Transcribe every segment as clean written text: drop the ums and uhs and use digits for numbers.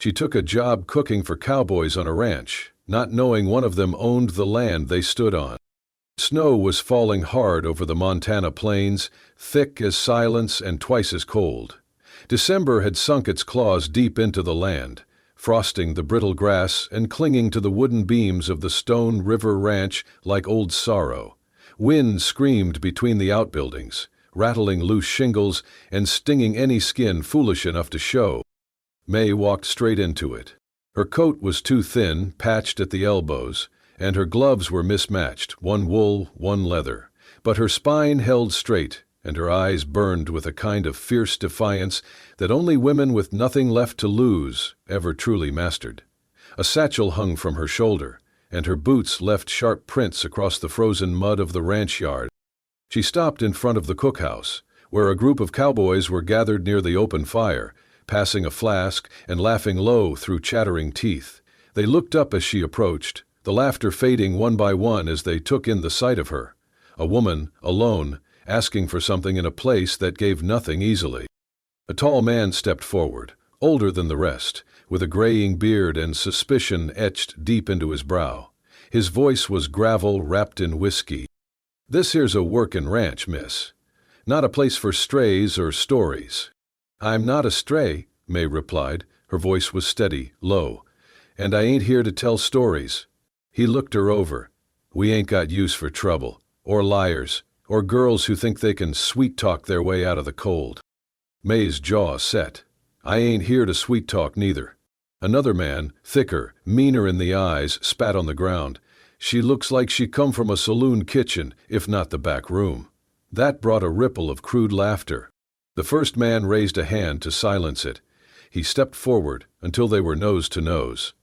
She took a job cooking for cowboys on a ranch, not knowing one of them owned the land they stood on. Snow was falling hard over the Montana plains, thick as silence and twice as cold. December had sunk its claws deep into the land, frosting the brittle grass and clinging to the wooden beams of the Stone River Ranch like old sorrow. Wind screamed between the outbuildings, rattling loose shingles and stinging any skin foolish enough to show. May walked straight into it. Her coat was too thin, patched at the elbows, and her gloves were mismatched, one wool, one leather. But her spine held straight, and her eyes burned with a kind of fierce defiance that only women with nothing left to lose ever truly mastered. A satchel hung from her shoulder, and her boots left sharp prints across the frozen mud of the ranch yard. She stopped in front of the cookhouse, where a group of cowboys were gathered near the open fire, passing a flask and laughing low through chattering teeth. They looked up as she approached, the laughter fading one by one as they took in the sight of her. A woman, alone, asking for something in a place that gave nothing easily. A tall man stepped forward, older than the rest, with a graying beard and suspicion etched deep into his brow. His voice was gravel wrapped in whiskey. "This here's a workin' ranch, miss. Not a place for strays or stories." "I'm not a stray," May replied. Her voice was steady, low. "And I ain't here to tell stories." He looked her over. "We ain't got use for trouble, or liars, or girls who think they can sweet-talk their way out of the cold." May's jaw set. "I ain't here to sweet-talk neither." Another man, thicker, meaner in the eyes, spat on the ground. "She looks like she come from a saloon kitchen, if not the back room." That brought a ripple of crude laughter. The first man raised a hand to silence it. He stepped forward until they were nose to nose.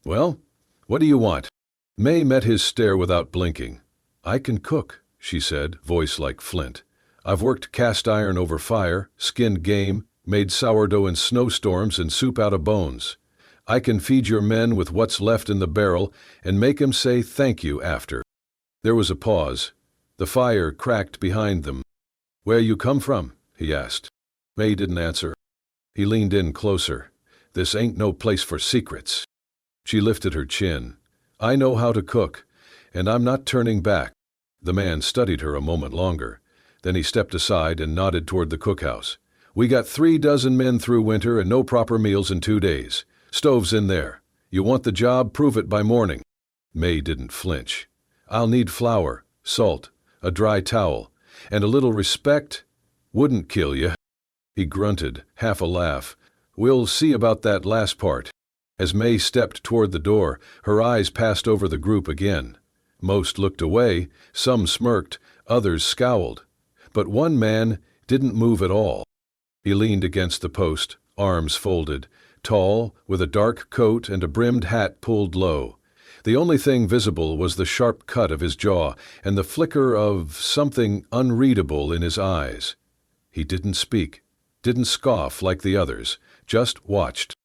"Well, what do you want?" May met his stare without blinking. "I can cook," she said, voice like flint. "I've worked cast iron over fire, skinned game, made sourdough in snowstorms and soup out of bones. I can feed your men with what's left in the barrel and make 'em say thank you after." There was a pause. The fire cracked behind them. "Where you come from?" he asked. May didn't answer. He leaned in closer. "This ain't no place for secrets." She lifted her chin. "I know how to cook, and I'm not turning back." The man studied her a moment longer. Then he stepped aside and nodded toward the cookhouse. "We got 36 men through winter and no proper meals in 2 days. Stove's in there. You want the job, prove it by morning." May didn't flinch. "I'll need flour, salt, a dry towel, and a little respect. Wouldn't kill you." He grunted, half a laugh. "We'll see about that last part." As May stepped toward the door, her eyes passed over the group again. Most looked away, some smirked, others scowled. But one man didn't move at all. He leaned against the post, arms folded, tall, with a dark coat and a brimmed hat pulled low. The only thing visible was the sharp cut of his jaw and the flicker of something unreadable in his eyes. He didn't speak, didn't scoff like the others, just watched.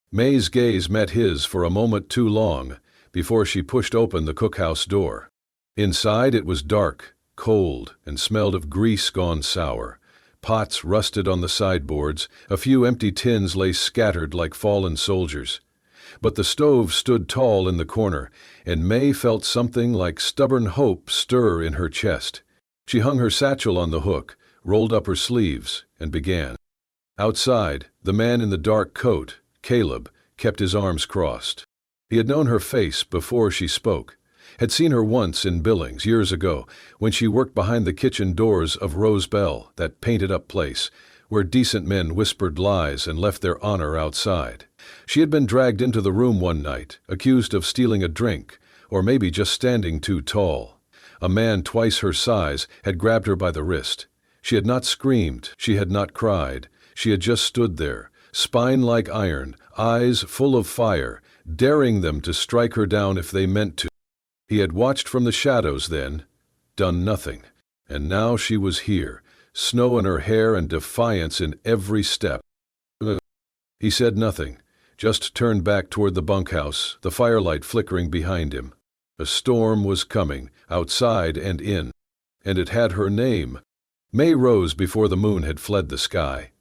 May's gaze met his for a moment too long before she pushed open the cookhouse door. Inside it was dark, cold, and smelled of grease gone sour. Pots rusted on the sideboards, a few empty tins lay scattered like fallen soldiers. But the stove stood tall in the corner, and May felt something like stubborn hope stir in her chest. She hung her satchel on the hook, rolled up her sleeves, and began. Outside, the man in the dark coat, Caleb, kept his arms crossed. He had known her face before she spoke, had seen her once in Billings years ago when she worked behind the kitchen doors of Rose Bell, that painted-up place, where decent men whispered lies and left their honor outside. She had been dragged into the room one night, accused of stealing a drink, or maybe just standing too tall. A man twice her size had grabbed her by the wrist. She had not screamed, she had not cried, she had just stood there, spine like iron, eyes full of fire, daring them to strike her down if they meant to. He had watched from the shadows then, done nothing, and now she was here, snow in her hair and defiance in every step. He said nothing, just turned back toward the bunkhouse, the firelight flickering behind him. A storm was coming, outside and in, and it had her name. May rose before the moon had fled the sky.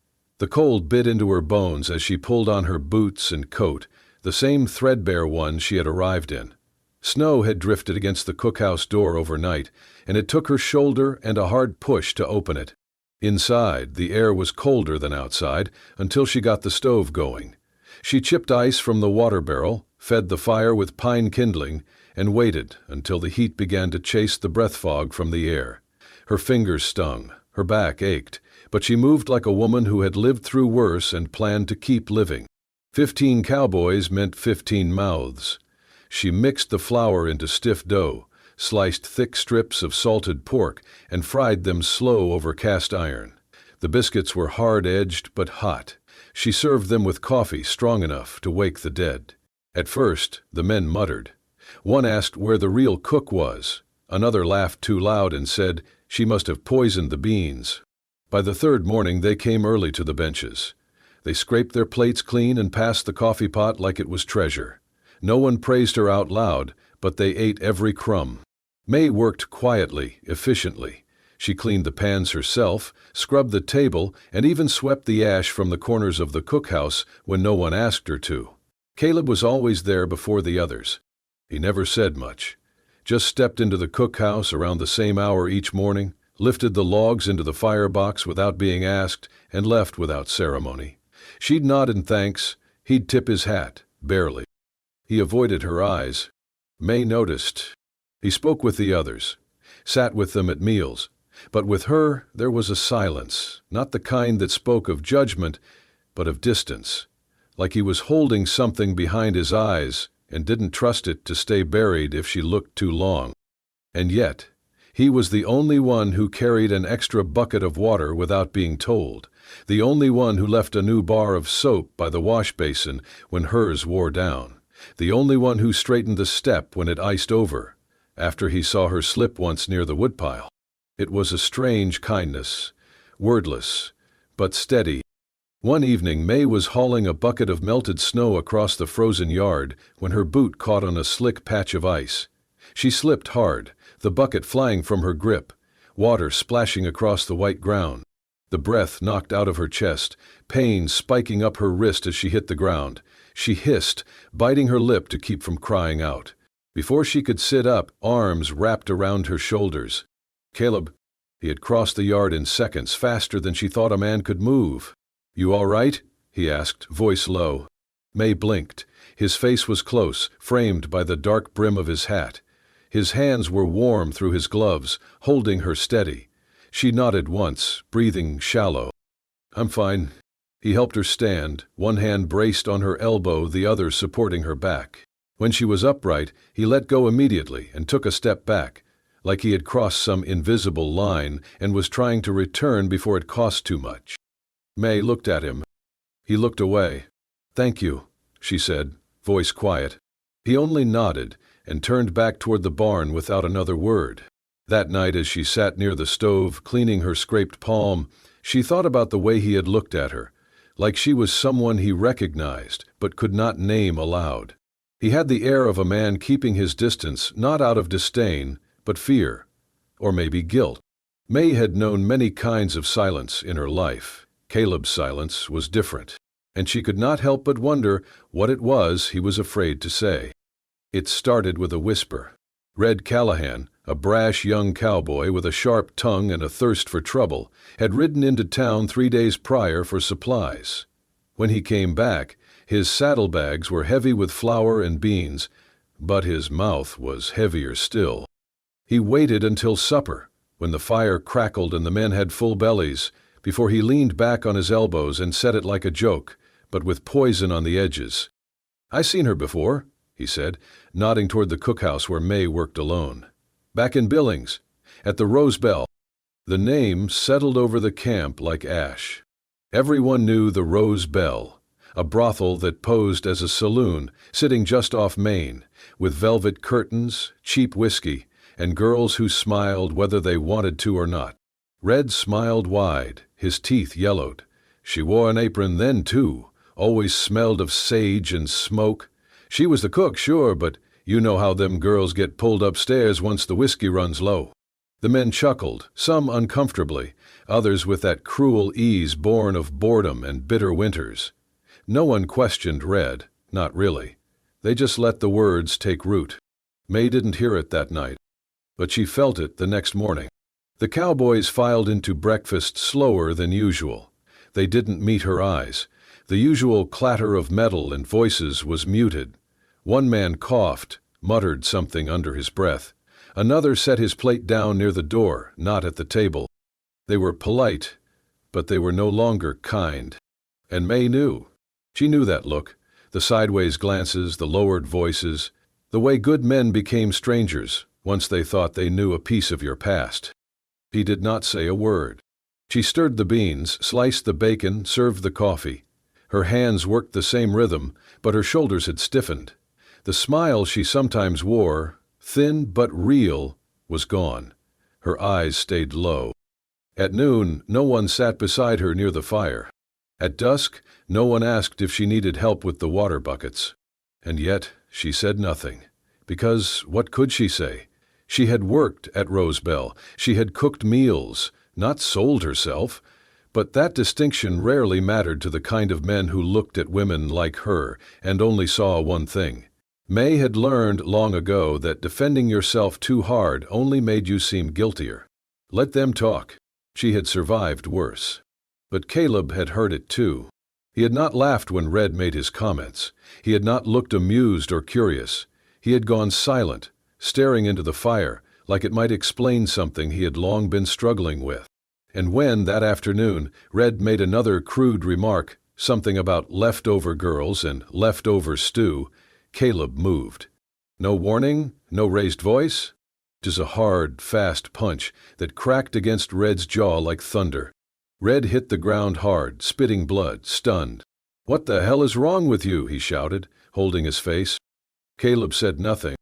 The cold bit into her bones as she pulled on her boots and coat, the same threadbare ones she had arrived in. Snow had drifted against the cookhouse door overnight, and it took her shoulder and a hard push to open it. Inside, the air was colder than outside until she got the stove going. She chipped ice from the water barrel, fed the fire with pine kindling, and waited until the heat began to chase the breath fog from the air. Her fingers stung, her back ached, but she moved like a woman who had lived through worse and planned to keep living. 15 cowboys meant 15 mouths. She mixed the flour into stiff dough, sliced thick strips of salted pork, and fried them slow over cast iron. The biscuits were hard-edged but hot. She served them with coffee strong enough to wake the dead. At first, the men muttered. One asked where the real cook was. Another laughed too loud and said she must have poisoned the beans. By the third morning, they came early to the benches. They scraped their plates clean and passed the coffee pot like it was treasure. No one praised her out loud, but they ate every crumb. May worked quietly, efficiently. She cleaned the pans herself, scrubbed the table, and even swept the ash from the corners of the cookhouse when no one asked her to. Caleb was always there before the others. He never said much. Just stepped into the cookhouse around the same hour each morning, lifted the logs into the firebox without being asked, and left without ceremony. She'd nod in thanks. He'd tip his hat, barely. He avoided her eyes. May noticed. He spoke with the others, sat with them at meals, but with her there was a silence, not the kind that spoke of judgment, but of distance, like he was holding something behind his eyes and didn't trust it to stay buried if she looked too long. And yet, he was the only one who carried an extra bucket of water without being told, the only one who left a new bar of soap by the wash basin when hers wore down, the only one who straightened the step when it iced over, after he saw her slip once near the woodpile. It was a strange kindness, wordless, but steady. One evening, May was hauling a bucket of melted snow across the frozen yard when her boot caught on a slick patch of ice. She slipped hard, the bucket flying from her grip, water splashing across the white ground. The breath knocked out of her chest, pain spiking up her wrist as she hit the ground. She hissed, biting her lip to keep from crying out. Before she could sit up, arms wrapped around her shoulders. Caleb. He had crossed the yard in seconds, faster than she thought a man could move. "You all right?" he asked, voice low. May blinked. His face was close, framed by the dark brim of his hat. His hands were warm through his gloves, holding her steady. She nodded once, breathing shallow. "I'm fine." He helped her stand, one hand braced on her elbow, the other supporting her back. When she was upright, he let go immediately and took a step back, like he had crossed some invisible line and was trying to return before it cost too much. May looked at him. He looked away. "Thank you," she said, voice quiet. He only nodded and turned back toward the barn without another word. That night, as she sat near the stove, cleaning her scraped palm, she thought about the way he had looked at her, like she was someone he recognized but could not name aloud. He had the air of a man keeping his distance, not out of disdain, but fear, or maybe guilt. May had known many kinds of silence in her life. Caleb's silence was different, and she could not help but wonder what it was he was afraid to say. It started with a whisper. Red Callahan, a brash young cowboy with a sharp tongue and a thirst for trouble, had ridden into town 3 days prior for supplies. When he came back, his saddlebags were heavy with flour and beans, but his mouth was heavier still. He waited until supper, when the fire crackled and the men had full bellies, before he leaned back on his elbows and said it like a joke, but with poison on the edges. "I seen her before," he said, nodding toward the cookhouse where May worked alone. "Back in Billings, at the Rose Bell." The name settled over the camp like ash. Everyone knew the Rose Bell, a brothel that posed as a saloon sitting just off Main, with velvet curtains, cheap whiskey, and girls who smiled whether they wanted to or not. Red smiled wide, his teeth yellowed. She wore an apron then, too, always smelled of sage and smoke. She was the cook, sure, but you know how them girls get pulled upstairs once the whiskey runs low. The men chuckled, some uncomfortably, others with that cruel ease born of boredom and bitter winters. No one questioned Red, not really. They just let the words take root. May didn't hear it that night, but she felt it the next morning. The Cowboys filed into breakfast slower than usual. They didn't meet her eyes. The usual clatter of metal and voices was muted. One man coughed, muttered something under his breath. Another set his plate down near the door, not at the table. They were polite, but they were no longer kind. And May knew. She knew that look, the sideways glances, the lowered voices, the way good men became strangers once they thought they knew a piece of your past. He did not say a word. She stirred the beans, sliced the bacon, served the coffee. Her hands worked the same rhythm, but her shoulders had stiffened. The smile she sometimes wore, thin but real, was gone. Her eyes stayed low. At noon, no one sat beside her near the fire. At dusk, no one asked if she needed help with the water buckets. And yet, she said nothing. Because what could she say? She had worked at Rosebell. She had cooked meals, not sold herself. But that distinction rarely mattered to the kind of men who looked at women like her and only saw one thing. May had learned long ago that defending yourself too hard only made you seem guiltier. Let them talk. She had survived worse. But Caleb had heard it too. He had not laughed when Red made his comments. He had not looked amused or curious. He had gone silent, staring into the fire, like it might explain something he had long been struggling with. And when, that afternoon, Red made another crude remark, something about leftover girls and leftover stew, Caleb moved. No warning, no raised voice. Just a hard, fast punch that cracked against Red's jaw like thunder. Red hit the ground hard, spitting blood, stunned. "What the hell is wrong with you?" he shouted, holding his face. Caleb said nothing.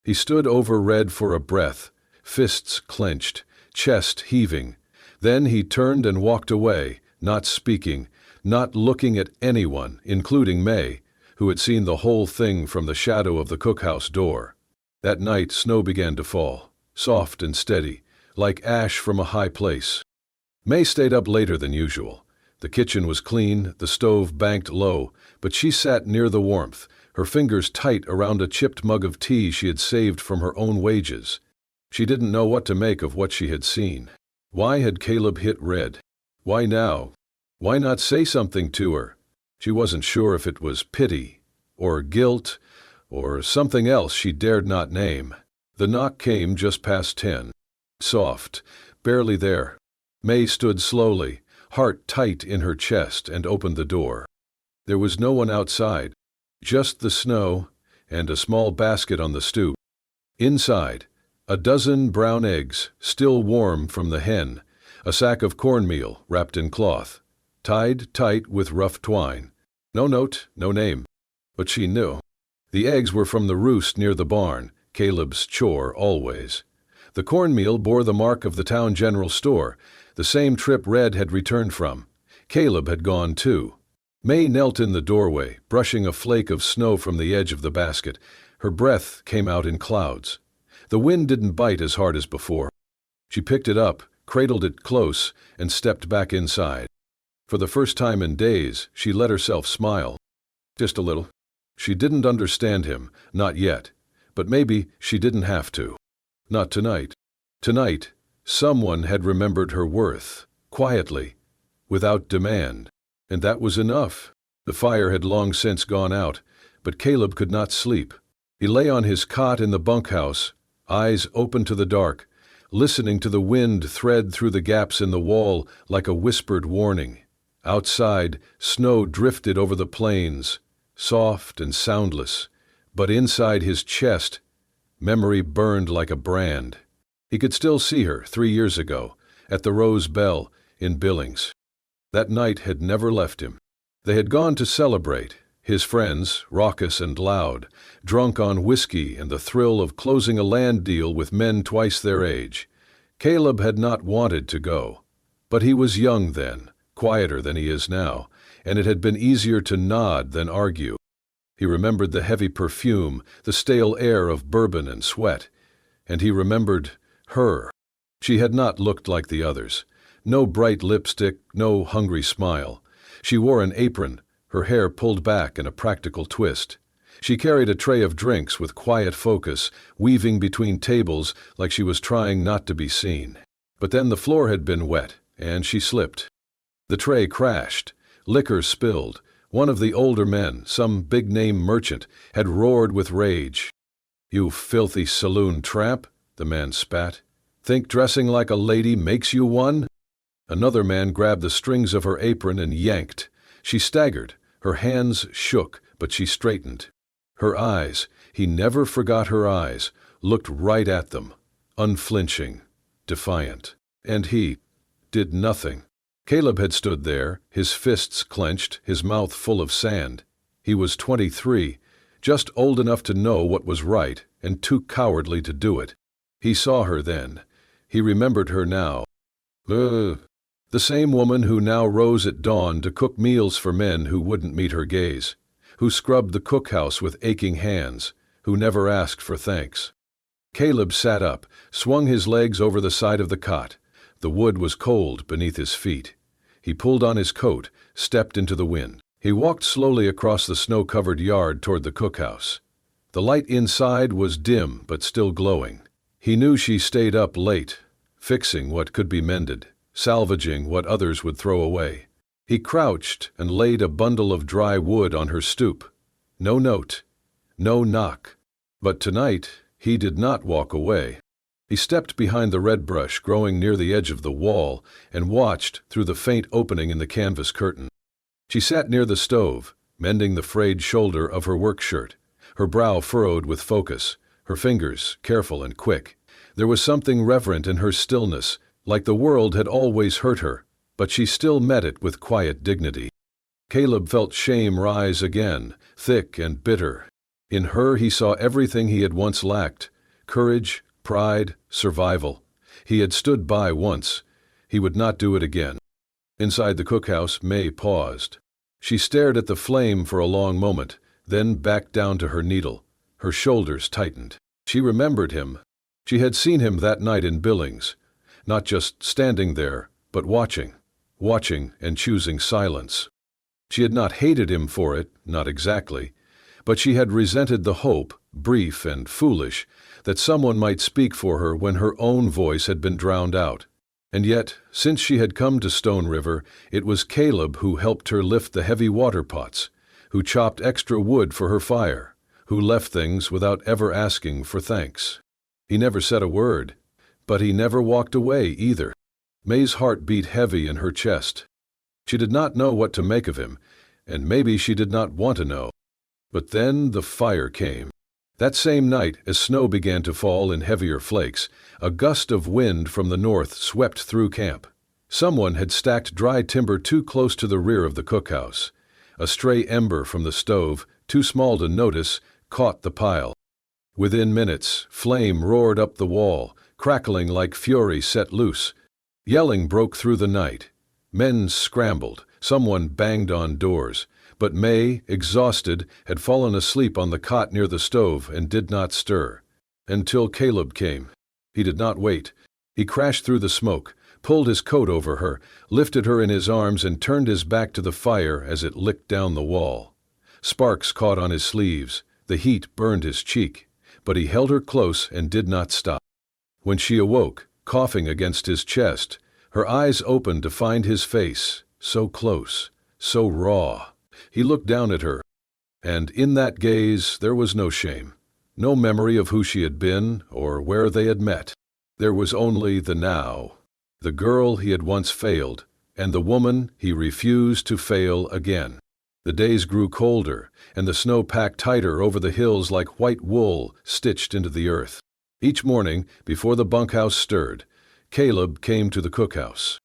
He stood over Red for a breath, fists clenched, chest heaving. Then he turned and walked away, not speaking, not looking at anyone, including May, who had seen the whole thing from the shadow of the cookhouse door. That night snow began to fall, soft and steady, like ash from a high place. May stayed up later than usual. The kitchen was clean, the stove banked low, but she sat near the warmth, her fingers tight around a chipped mug of tea she had saved from her own wages. She didn't know what to make of what she had seen. Why had Caleb hit Red? Why now? Why not say something to her? She wasn't sure if it was pity, or guilt, or something else she dared not name. The knock came just past 10. Soft, barely there. May stood slowly, heart tight in her chest, and opened the door. There was no one outside, just the snow and a small basket on the stoop. Inside, a dozen brown eggs, still warm from the hen, a sack of cornmeal wrapped in cloth, tied tight with rough twine. No note, no name. But she knew. The eggs were from the roost near the barn, Caleb's chore always. The cornmeal bore the mark of the town general store, the same trip Red had returned from. Caleb had gone too. May knelt in the doorway, brushing a flake of snow from the edge of the basket. Her breath came out in clouds. The wind didn't bite as hard as before. She picked it up, cradled it close, and stepped back inside. For the first time in days, she let herself smile. Just a little. She didn't understand him, not yet. But maybe she didn't have to. Not tonight. Tonight, someone had remembered her worth, quietly, without demand. And that was enough. The fire had long since gone out, but Caleb could not sleep. He lay on his cot in the bunkhouse, eyes open to the dark, listening to the wind thread through the gaps in the wall like a whispered warning. Outside, snow drifted over the plains, soft and soundless, but inside his chest, memory burned like a brand. He could still see her 3 years ago, at the Rose Bell in Billings. That night had never left him. They had gone to celebrate, his friends, raucous and loud, drunk on whiskey and the thrill of closing a land deal with men twice their age. Caleb had not wanted to go, but he was young then, quieter than he is now, and it had been easier to nod than argue. He remembered the heavy perfume, the stale air of bourbon and sweat, and he remembered her. She had not looked like the others. No bright lipstick, no hungry smile. She wore an apron, her hair pulled back in a practical twist. She carried a tray of drinks with quiet focus, weaving between tables like she was trying not to be seen. But then the floor had been wet, and she slipped. The tray crashed. Liquor spilled. One of the older men, some big-name merchant, had roared with rage. "You filthy saloon tramp," the man spat. "Think dressing like a lady makes you one?" Another man grabbed the strings of her apron and yanked. She staggered. Her hands shook, but she straightened. Her eyes, he never forgot her eyes, looked right at them, unflinching, defiant. And he did nothing. Caleb had stood there, his fists clenched, his mouth full of sand. He was 23, just old enough to know what was right and too cowardly to do it. He saw her then. He remembered her now. The same woman who now rose at dawn to cook meals for men who wouldn't meet her gaze, who scrubbed the cookhouse with aching hands, who never asked for thanks. Caleb sat up, swung his legs over the side of the cot. The wood was cold beneath his feet. He pulled on his coat, stepped into the wind. He walked slowly across the snow-covered yard toward the cookhouse. The light inside was dim but still glowing. He knew she stayed up late, fixing what could be mended, salvaging what others would throw away. He crouched and laid a bundle of dry wood on her stoop. No note, no knock. But tonight he did not walk away. He stepped behind the red brush growing near the edge of the wall and watched through the faint opening in the canvas curtain. She sat near the stove, mending the frayed shoulder of her work shirt, her brow furrowed with focus, her fingers careful and quick. There was something reverent in her stillness, like the world had always hurt her, but she still met it with quiet dignity. Caleb felt shame rise again, thick and bitter. In her he saw everything he had once lacked: courage, pride, survival. He had stood by once. He would not do it again. Inside the cookhouse, May paused. She stared at the flame for a long moment, then backed down to her needle. Her shoulders tightened. She remembered him. She had seen him that night in Billings, not just standing there, but watching and choosing silence. She had not hated him for it, not exactly, but she had resented the hope, brief and foolish, that someone might speak for her when her own voice had been drowned out. And yet, since she had come to Stone River, it was Caleb who helped her lift the heavy water pots, who chopped extra wood for her fire, who left things without ever asking for thanks. He never said a word, but he never walked away either. May's heart beat heavy in her chest. She did not know what to make of him, and maybe she did not want to know. But then the fire came. That same night, as snow began to fall in heavier flakes, a gust of wind from the north swept through camp. Someone had stacked dry timber too close to the rear of the cookhouse. A stray ember from the stove, too small to notice, caught the pile. Within minutes, flame roared up the wall, crackling like fury set loose. Yelling broke through the night. Men scrambled. Someone banged on doors. But May, exhausted, had fallen asleep on the cot near the stove and did not stir. Until Caleb came. He did not wait. He crashed through the smoke, pulled his coat over her, lifted her in his arms and turned his back to the fire as it licked down the wall. Sparks caught on his sleeves. The heat burned his cheek. But he held her close and did not stop. When she awoke, coughing against his chest, her eyes opened to find his face, so close, so raw. He looked down at her, and in that gaze there was no shame, no memory of who she had been or where they had met. There was only the now, the girl he had once failed, and the woman he refused to fail again. The days grew colder, and the snow packed tighter over the hills like white wool stitched into the earth. Each morning, before the bunkhouse stirred, Caleb came to the cookhouse.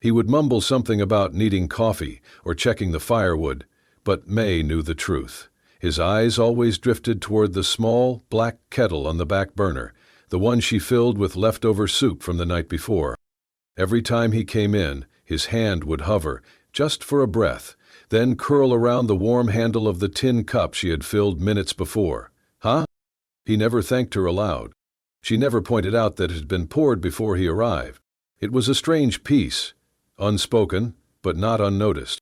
He would mumble something about needing coffee or checking the firewood, but May knew the truth. His eyes always drifted toward the small, black kettle on the back burner, the one she filled with leftover soup from the night before. Every time he came in, his hand would hover, just for a breath, then curl around the warm handle of the tin cup she had filled minutes before. Huh? He never thanked her aloud. She never pointed out that it had been poured before he arrived. It was a strange peace, unspoken, but not unnoticed.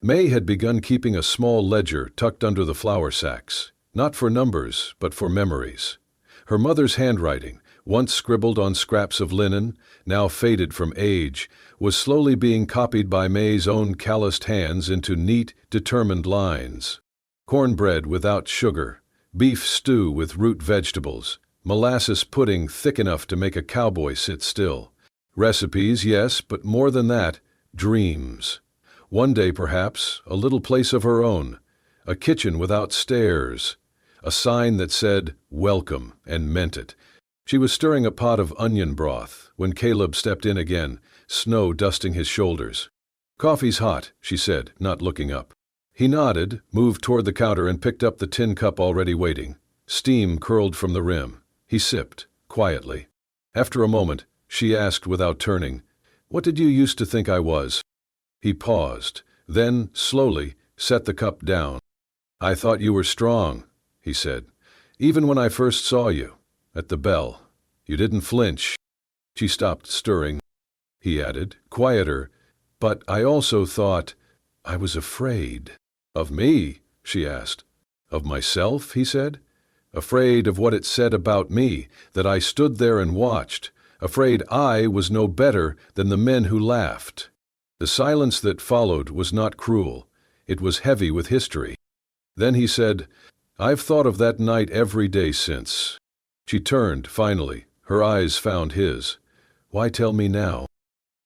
May had begun keeping a small ledger tucked under the flour sacks, not for numbers, but for memories. Her mother's handwriting, once scribbled on scraps of linen, now faded from age, was slowly being copied by May's own calloused hands into neat, determined lines. Cornbread without sugar, beef stew with root vegetables, molasses pudding thick enough to make a cowboy sit still. Recipes, yes, but more than that, dreams. One day, perhaps, a little place of her own, a kitchen without stairs, a sign that said, "Welcome," and meant it. She was stirring a pot of onion broth when Caleb stepped in again, snow dusting his shoulders. "Coffee's hot," she said, not looking up. He nodded, moved toward the counter and picked up the tin cup already waiting. Steam curled from the rim. He sipped, quietly. After a moment, she asked without turning, "What did you used to think I was?" He paused, then, slowly, set the cup down. "I thought you were strong," he said. "Even when I first saw you, at the bell. You didn't flinch." She stopped stirring. He added, quieter, "But I also thought I was afraid." "Of me?" she asked. "Of myself?" he said. "Afraid of what it said about me, that I stood there and watched, afraid I was no better than the men who laughed." The silence that followed was not cruel. It was heavy with history. Then he said, "I've thought of that night every day since." She turned, finally. Her eyes found his. "Why tell me now?"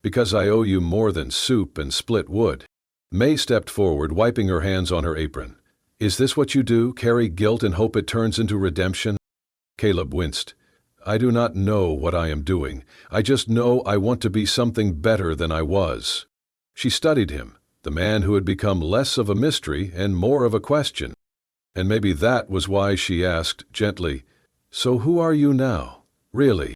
"Because I owe you more than soup and split wood." May stepped forward, wiping her hands on her apron. "Is this what you do, carry guilt and hope it turns into redemption?" Caleb winced. "I do not know what I am doing. I just know I want to be something better than I was." She studied him, the man who had become less of a mystery and more of a question. And maybe that was why she asked, gently, "So who are you now, really?"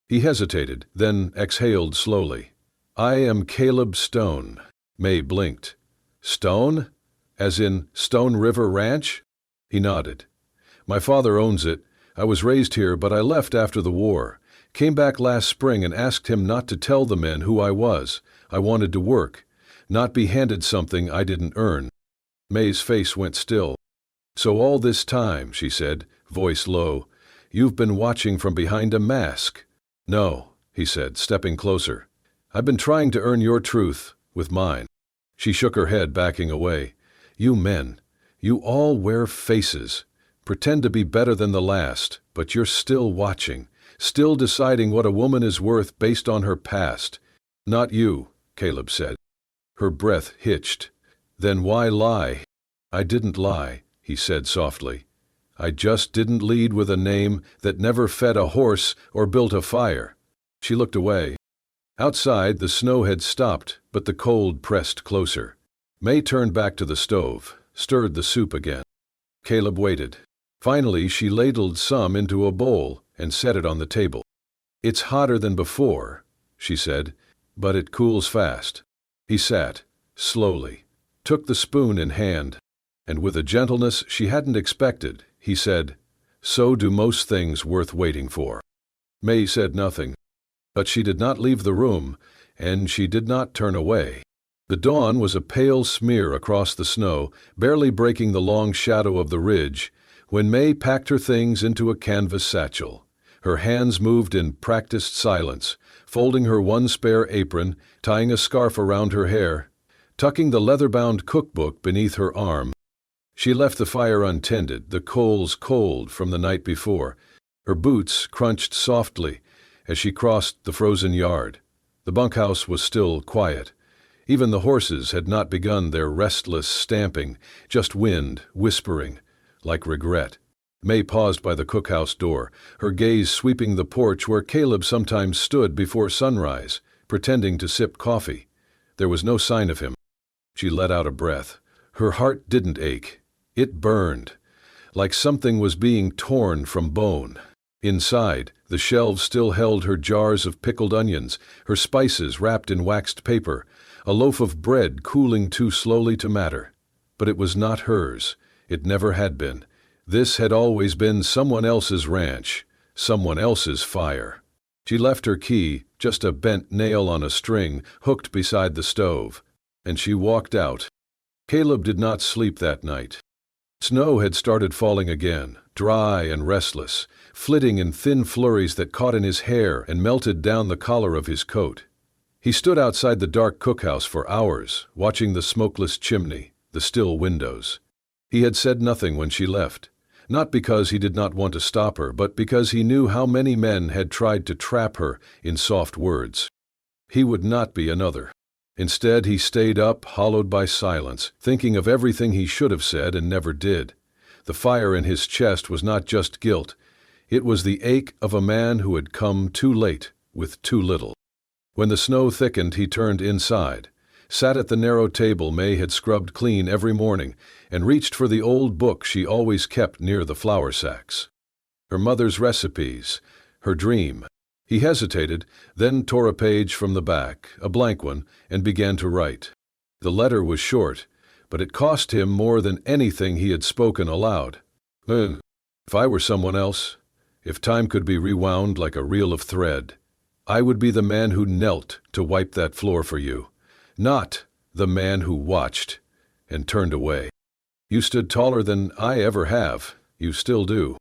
He hesitated, then exhaled slowly. "I am Caleb Stone." May blinked. "Stone? As in Stone River Ranch?" He nodded. "My father owns it. I was raised here, but I left after the war. Came back last spring and asked him not to tell the men who I was. I wanted to work, not be handed something I didn't earn." May's face went still. "So all this time," she said, voice low, "you've been watching from behind a mask." "No," he said, stepping closer. "I've been trying to earn your truth with mine." She shook her head, backing away. "You men, you all wear faces, pretend to be better than the last, but you're still watching, still deciding what a woman is worth based on her past." "Not you," Caleb said. Her breath hitched. "Then why lie?" "I didn't lie," he said softly. "I just didn't lead with a name that never fed a horse or built a fire." She looked away. Outside, the snow had stopped, but the cold pressed closer. May turned back to the stove, stirred the soup again. Caleb waited. Finally, she ladled some into a bowl and set it on the table. "It's hotter than before," she said, "but it cools fast." He sat, slowly, took the spoon in hand, and with a gentleness she hadn't expected, he said, "So do most things worth waiting for." May said nothing, but she did not leave the room, and she did not turn away. The dawn was a pale smear across the snow, barely breaking the long shadow of the ridge, when May packed her things into a canvas satchel. Her hands moved in practiced silence, folding her one spare apron, tying a scarf around her hair, tucking the leather-bound cookbook beneath her arm. She left the fire untended, the coals cold from the night before. Her boots crunched softly as she crossed the frozen yard. The bunkhouse was still quiet. Even the horses had not begun their restless stamping, just wind whispering, like regret. May paused by the cookhouse door, her gaze sweeping the porch where Caleb sometimes stood before sunrise, pretending to sip coffee. There was no sign of him. She let out a breath. Her heart didn't ache. It burned, like something was being torn from bone. Inside, the shelves still held her jars of pickled onions, her spices wrapped in waxed paper, a loaf of bread cooling too slowly to matter. But it was not hers. It never had been. This had always been someone else's ranch, someone else's fire. She left her key, just a bent nail on a string, hooked beside the stove, and she walked out. Caleb did not sleep that night. Snow had started falling again, dry and restless, flitting in thin flurries that caught in his hair and melted down the collar of his coat. He stood outside the dark cookhouse for hours, watching the smokeless chimney, the still windows. He had said nothing when she left, not because he did not want to stop her, but because he knew how many men had tried to trap her in soft words. He would not be another. Instead, he stayed up, hollowed by silence, thinking of everything he should have said and never did. The fire in his chest was not just guilt. It was the ache of a man who had come too late, with too little. When the snow thickened, he turned inside, sat at the narrow table May had scrubbed clean every morning, and reached for the old book she always kept near the flour sacks. Her mother's recipes, her dream. He hesitated, then tore a page from the back, a blank one, and began to write. The letter was short, but it cost him more than anything he had spoken aloud. If I were someone else, if time could be rewound like a reel of thread, I would be the man who knelt to wipe that floor for you, not the man who watched and turned away. You stood taller than I ever have. You still do.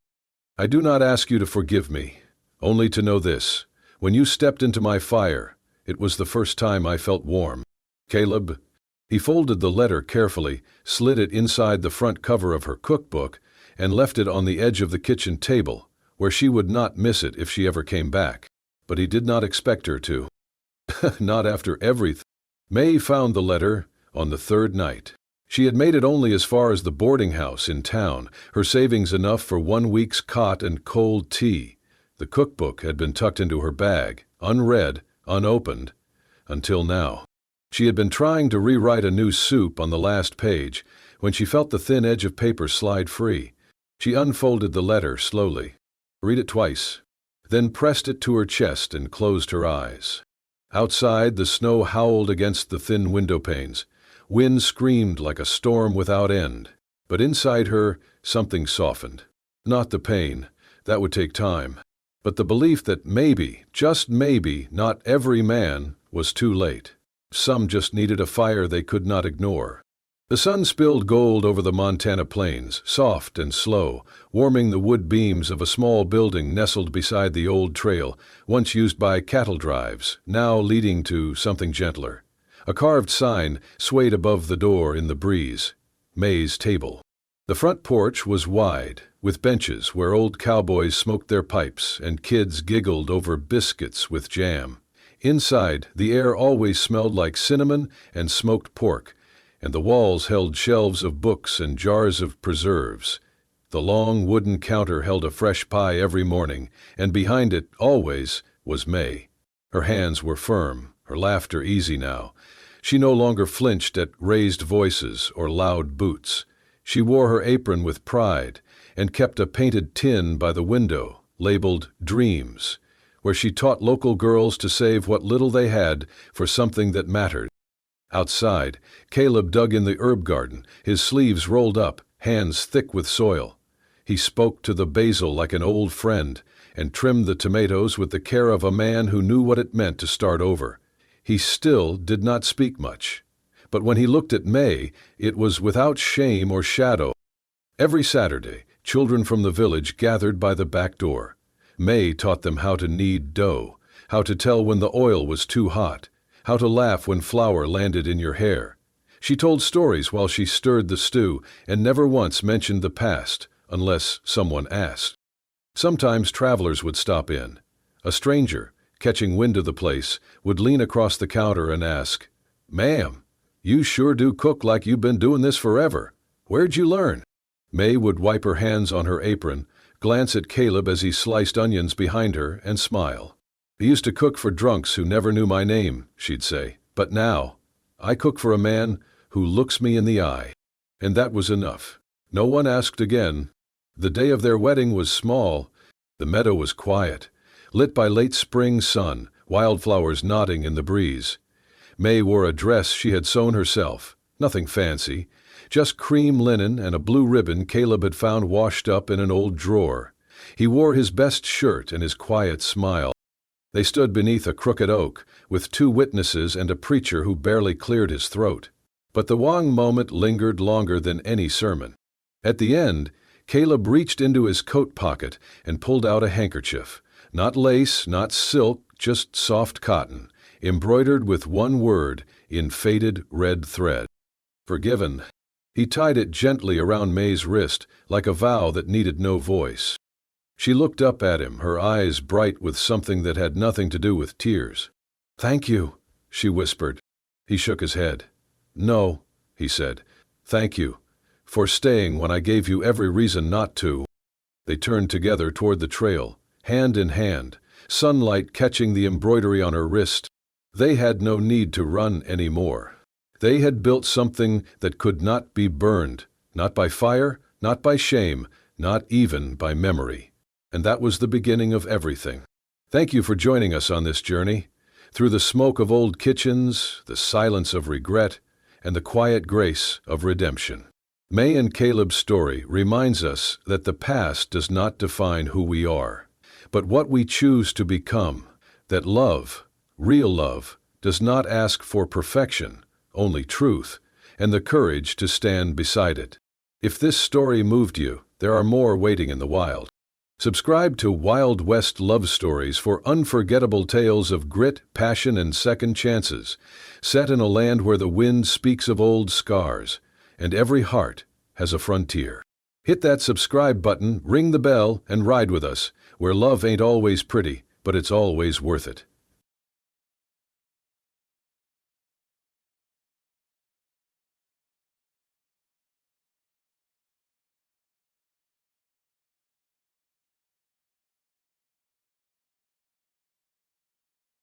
I do not ask you to forgive me, only to know this. When you stepped into my fire, it was the first time I felt warm. Caleb. He folded the letter carefully, slid it inside the front cover of her cookbook, and left it on the edge of the kitchen table, where she would not miss it if she ever came back. But he did not expect her to. Not after everything. May found the letter on the third night. She had made it only as far as the boarding house in town, her savings enough for 1 week's cot and cold tea. The cookbook had been tucked into her bag, unread, unopened, until now. She had been trying to rewrite a new soup on the last page when she felt the thin edge of paper slide free. She unfolded the letter slowly. Read it twice, then pressed it to her chest and closed her eyes. Outside, the snow howled against the thin window panes. Wind screamed like a storm without end. But inside her, something softened. Not the pain. That would take time. But the belief that maybe, just maybe, not every man was too late. Some just needed a fire they could not ignore. The sun spilled gold over the Montana plains, soft and slow, warming the wood beams of a small building nestled beside the old trail, once used by cattle drives, now leading to something gentler. A carved sign swayed above the door in the breeze. May's table. The front porch was wide, with benches where old cowboys smoked their pipes and kids giggled over biscuits with jam. Inside, the air always smelled like cinnamon and smoked pork, and the walls held shelves of books and jars of preserves. The long wooden counter held a fresh pie every morning, and behind it, always, was May. Her hands were firm, her laughter easy now. She no longer flinched at raised voices or loud boots. She wore her apron with pride and kept a painted tin by the window, labeled Dreams, where she taught local girls to save what little they had for something that mattered. Outside, Caleb dug in the herb garden, his sleeves rolled up, hands thick with soil. He spoke to the basil like an old friend and trimmed the tomatoes with the care of a man who knew what it meant to start over. He still did not speak much, but when he looked at May, it was without shame or shadow. Every Saturday, children from the village gathered by the back door. May taught them how to knead dough, how to tell when the oil was too hot, how to laugh when flour landed in your hair. She told stories while she stirred the stew and never once mentioned the past, unless someone asked. Sometimes travelers would stop in. A stranger, catching wind of the place, would lean across the counter and ask, "Ma'am, you sure do cook like you've been doing this forever. Where'd you learn?" May would wipe her hands on her apron, glance at Caleb as he sliced onions behind her, and smile. "I used to cook for drunks who never knew my name," she'd say. "But now, I cook for a man who looks me in the eye." And that was enough. No one asked again. The day of their wedding was small. The meadow was quiet, lit by late spring sun, wildflowers nodding in the breeze. May wore a dress she had sewn herself, nothing fancy, just cream linen and a blue ribbon Caleb had found washed up in an old drawer. He wore his best shirt and his quiet smile. They stood beneath a crooked oak, with 2 witnesses and a preacher who barely cleared his throat. But the Wong moment lingered longer than any sermon. At the end, Caleb reached into his coat pocket and pulled out a handkerchief. Not lace, not silk, just soft cotton, embroidered with one word in faded red thread. Forgiven. He tied it gently around May's wrist, like a vow that needed no voice. She looked up at him, her eyes bright with something that had nothing to do with tears. "Thank you," she whispered. He shook his head. "No," he said. "Thank you for staying when I gave you every reason not to." They turned together toward the trail, hand in hand, sunlight catching the embroidery on her wrist. They had no need to run anymore. They had built something that could not be burned, not by fire, not by shame, not even by memory. And that was the beginning of everything. Thank you for joining us on this journey, through the smoke of old kitchens, the silence of regret, and the quiet grace of redemption. May and Caleb's story reminds us that the past does not define who we are, but what we choose to become, that love, real love, does not ask for perfection, only truth, and the courage to stand beside it. If this story moved you, there are more waiting in the wild. Subscribe to Wild West Love Stories for unforgettable tales of grit, passion, and second chances, set in a land where the wind speaks of old scars, and every heart has a frontier. Hit that subscribe button, ring the bell, and ride with us, where love ain't always pretty, but it's always worth it.